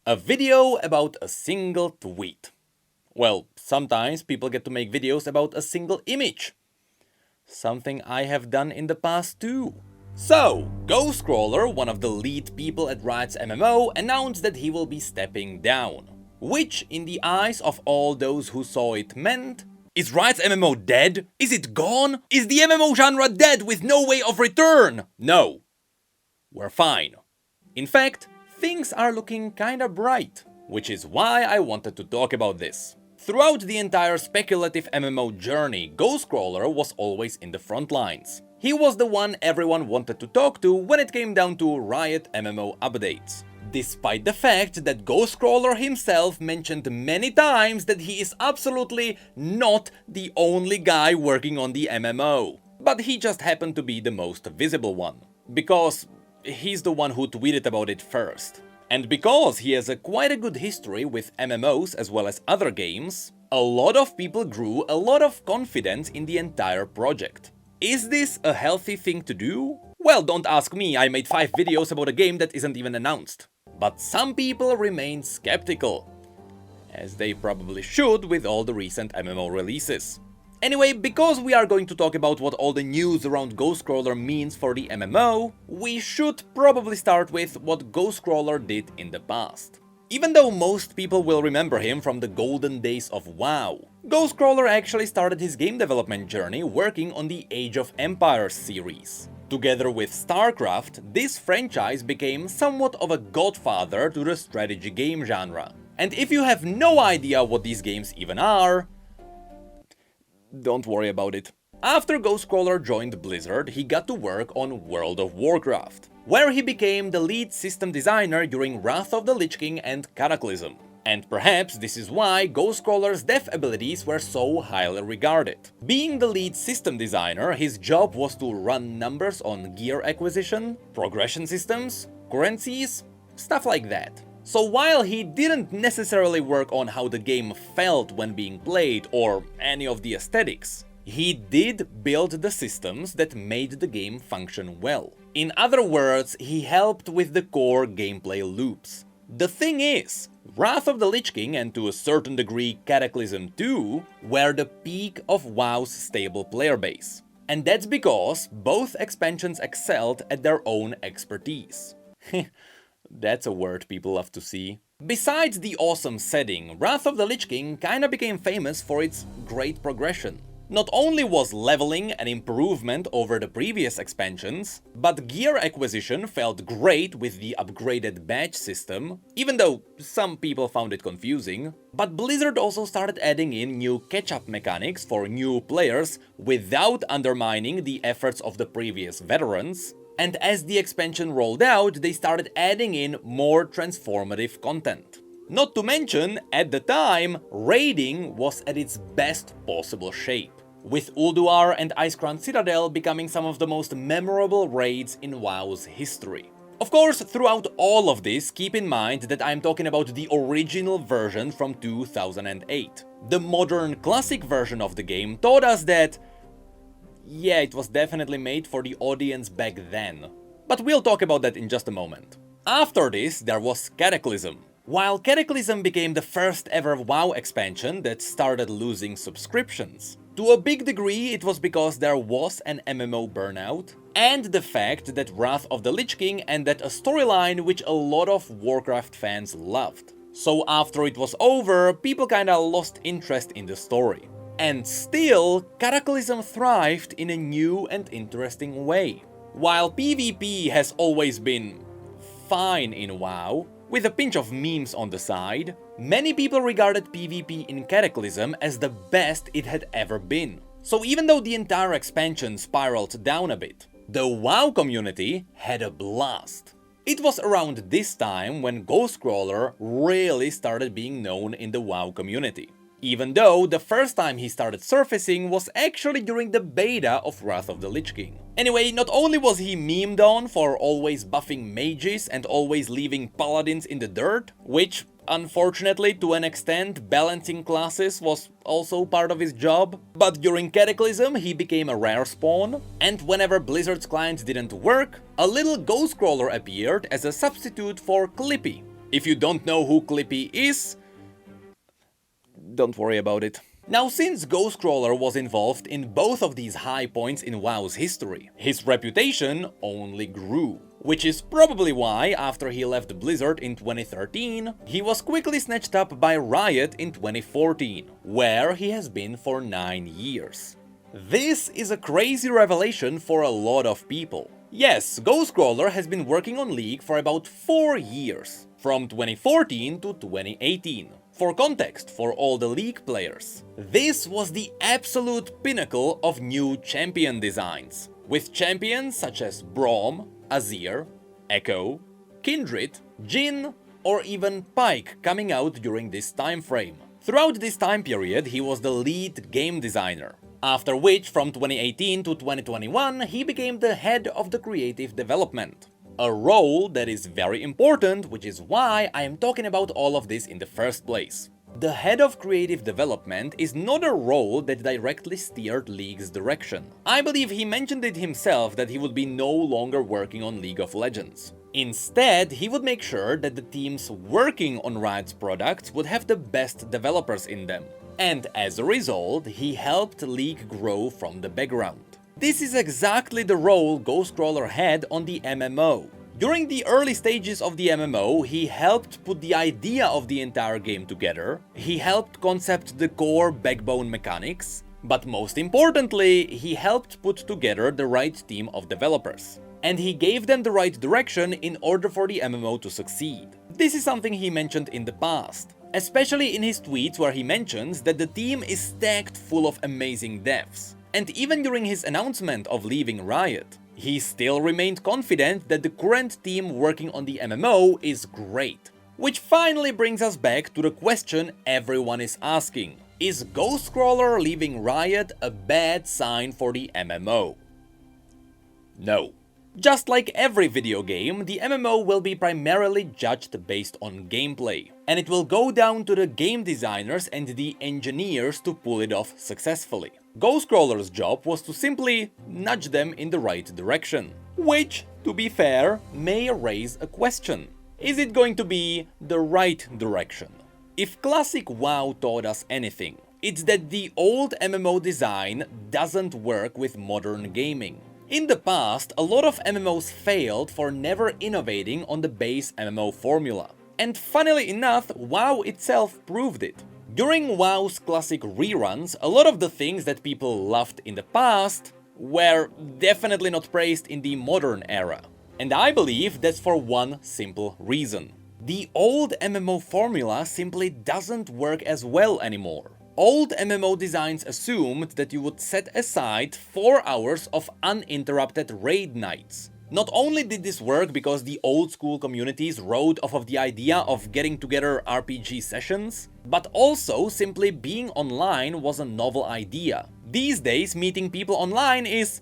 A video about a single tweet. Well, sometimes people get to make videos about a single image. Something I have done in the past too. So, Ghostcrawler, one of the lead people at Riot's MMO, announced that he will be stepping down. Which, in the eyes of all those who saw it, meant... Is Riot's MMO dead? Is it gone? Is the MMO genre dead with no way of return? No. We're fine. In fact, things are looking kinda bright, which is why I wanted to talk about this. Throughout the entire speculative MMO journey, Ghostcrawler was always in the front lines. He was the one everyone wanted to talk to when it came down to Riot MMO updates. Despite the fact that Ghostcrawler himself mentioned many times that he is absolutely not the only guy working on the MMO. But he just happened to be the most visible one. Because he's the one who tweeted about it first. And because he has quite a good history with MMOs as well as other games, a lot of people grew a lot of confidence in the entire project. Is this a healthy thing to do? Well, don't ask me, I made 5 videos about a game that isn't even announced. But some people remain skeptical, as they probably should with all the recent MMO releases. Anyway, because we are going to talk about what all the news around Ghostcrawler means for the MMO, we should probably start with what Ghostcrawler did in the past. Even though most people will remember him from the golden days of WoW, Ghostcrawler actually started his game development journey working on the Age of Empires series. Together with StarCraft, this franchise became somewhat of a godfather to the strategy game genre. And if you have no idea what these games even are, don't worry about it. After Ghostcrawler joined Blizzard, he got to work on World of Warcraft, where he became the lead system designer during Wrath of the Lich King and Cataclysm. And perhaps this is why Ghostcrawler's dev abilities were so highly regarded. Being the lead system designer, his job was to run numbers on gear acquisition, progression systems, currencies, stuff like that. So while he didn't necessarily work on how the game felt when being played or any of the aesthetics, he did build the systems that made the game function well. In other words, he helped with the core gameplay loops. The thing is, Wrath of the Lich King and to a certain degree Cataclysm 2 were the peak of WoW's stable player base. And that's because both expansions excelled at their own expertise. That's a word people love to see. Besides the awesome setting, Wrath of the Lich King kinda became famous for its great progression. Not only was leveling an improvement over the previous expansions, but gear acquisition felt great with the upgraded badge system, even though some people found it confusing. But Blizzard also started adding in new catch-up mechanics for new players without undermining the efforts of the previous veterans. And as the expansion rolled out, they started adding in more transformative content. Not to mention, at the time, raiding was at its best possible shape, with Ulduar and Icecrown Citadel becoming some of the most memorable raids in WoW's history. Of course, throughout all of this, keep in mind that I'm talking about the original version from 2008. The modern classic version of the game taught us that yeah, it was definitely made for the audience back then. But we'll talk about that in just a moment. After this, there was Cataclysm. While Cataclysm became the first ever WoW expansion that started losing subscriptions, to a big degree it was because there was an MMO burnout, and the fact that Wrath of the Lich King ended a storyline which a lot of Warcraft fans loved. So after it was over, people kinda lost interest in the story. And still, Cataclysm thrived in a new and interesting way. While PvP has always been fine in WoW, with a pinch of memes on the side, many people regarded PvP in Cataclysm as the best it had ever been. So even though the entire expansion spiraled down a bit, the WoW community had a blast. It was around this time when Ghostcrawler really started being known in the WoW community. Even though the first time he started surfacing was actually during the beta of Wrath of the Lich King. Anyway, not only was he memed on for always buffing mages and always leaving paladins in the dirt, which, unfortunately to an extent, balancing classes was also part of his job, but during Cataclysm he became a rare spawn, and whenever Blizzard's clients didn't work, a little Ghostcrawler appeared as a substitute for Clippy. If you don't know who Clippy is, don't worry about it. Now, since Ghostcrawler was involved in both of these high points in WoW's history, his reputation only grew. Which is probably why, after he left Blizzard in 2013, he was quickly snatched up by Riot in 2014, where he has been for 9 years. This is a crazy revelation for a lot of people. Yes, Ghostcrawler has been working on League for about 4 years, from 2014 to 2018. For context, for all the League players, this was the absolute pinnacle of new champion designs, with champions such as Braum, Azir, Echo, Kindred, Jhin, or even Pyke coming out during this time frame. Throughout this time period, he was the lead game designer, after which from 2018 to 2021 he became the head of the creative development. A role that is very important, which is why I am talking about all of this in the first place. The head of creative development is not a role that directly steered League's direction. I believe he mentioned it himself that he would be no longer working on League of Legends. Instead, he would make sure that the teams working on Riot's products would have the best developers in them. And as a result, he helped League grow from the background. This is exactly the role Ghostcrawler had on the MMO. During the early stages of the MMO, he helped put the idea of the entire game together, he helped concept the core backbone mechanics, but most importantly, he helped put together the right team of developers. And he gave them the right direction in order for the MMO to succeed. This is something he mentioned in the past, especially in his tweets where he mentions that the team is stacked full of amazing devs. And even during his announcement of leaving Riot, he still remained confident that the current team working on the MMO is great. Which finally brings us back to the question everyone is asking. Is Ghostcrawler leaving Riot a bad sign for the MMO? No. Just like every video game, the MMO will be primarily judged based on gameplay, and it will go down to the game designers and the engineers to pull it off successfully. Ghostcrawler's job was to simply nudge them in the right direction, which, to be fair, may raise a question. Is it going to be the right direction? If classic WoW taught us anything, it's that the old MMO design doesn't work with modern gaming. In the past, a lot of MMOs failed for never innovating on the base MMO formula. And funnily enough, WoW itself proved it. During WoW's classic reruns, a lot of the things that people loved in the past were definitely not praised in the modern era. And I believe that's for one simple reason. The old MMO formula simply doesn't work as well anymore. Old MMO designs assumed that you would set aside 4 hours of uninterrupted raid nights. Not only did this work because the old school communities rode off of the idea of getting together RPG sessions, but also simply being online was a novel idea. These days, meeting people online is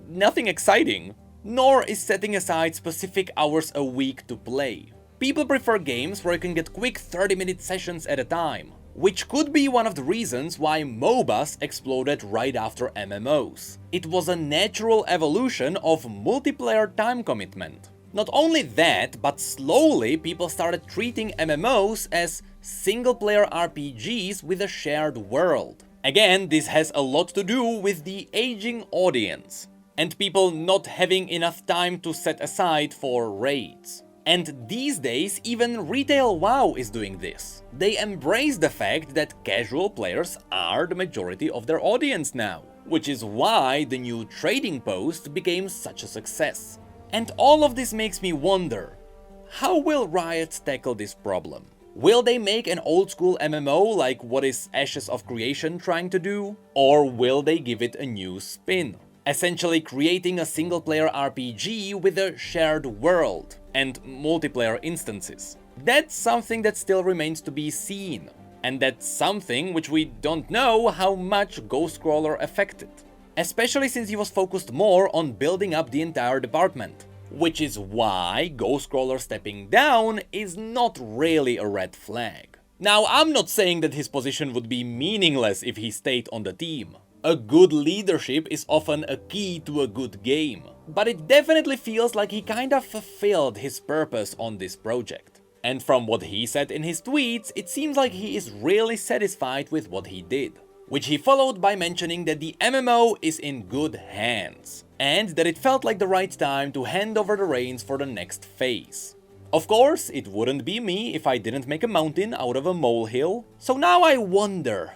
nothing exciting, nor is setting aside specific hours a week to play. People prefer games where you can get quick 30-minute sessions at a time, which could be one of the reasons why MOBAs exploded right after MMOs. It was a natural evolution of multiplayer time commitment. Not only that, but slowly people started treating MMOs as single-player RPGs with a shared world. Again, this has a lot to do with the aging audience, and people not having enough time to set aside for raids. And these days, even retail WoW is doing this. They embrace the fact that casual players are the majority of their audience now, which is why the new trading post became such a success. And all of this makes me wonder, how will Riot tackle this problem? Will they make an old school MMO like what is Ashes of Creation trying to do? Or will they give it a new spin? Essentially creating a single-player RPG with a shared world and multiplayer instances. That's something that still remains to be seen. And that's something which we don't know how much Ghostcrawler affected. Especially since he was focused more on building up the entire department. Which is why Ghostcrawler stepping down is not really a red flag. Now, I'm not saying that his position would be meaningless if he stayed on the team. A good leadership is often a key to a good game, but it definitely feels like he kind of fulfilled his purpose on this project. And from what he said in his tweets, it seems like he is really satisfied with what he did. Which he followed by mentioning that the MMO is in good hands, and that it felt like the right time to hand over the reins for the next phase. Of course, it wouldn't be me if I didn't make a mountain out of a molehill, so now I wonder,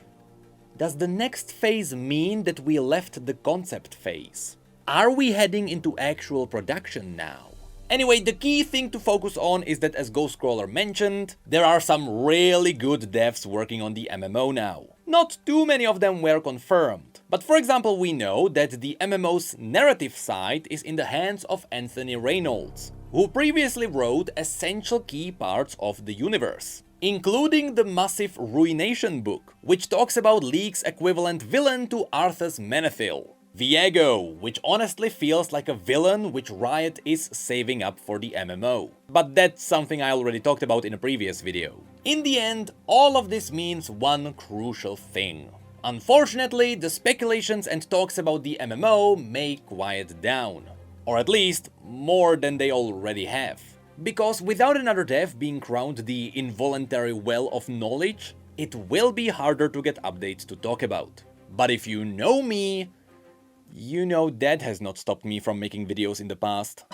does the next phase mean that we left the concept phase? Are we heading into actual production now? Anyway, the key thing to focus on is that, as Ghostcrawler mentioned, there are some really good devs working on the MMO now. Not too many of them were confirmed, but for example we know that the MMO's narrative side is in the hands of Anthony Reynolds, who previously wrote essential key parts of the universe, including the massive Ruination book, which talks about League's equivalent villain to Arthas Menethil, Viego, which honestly feels like a villain which Riot is saving up for the MMO. But that's something I already talked about in a previous video. In the end, all of this means one crucial thing. Unfortunately, the speculations and talks about the MMO may quiet down. Or at least, more than they already have. Because without another dev being crowned the involuntary well of knowledge, it will be harder to get updates to talk about. But if you know me, you know that has not stopped me from making videos in the past.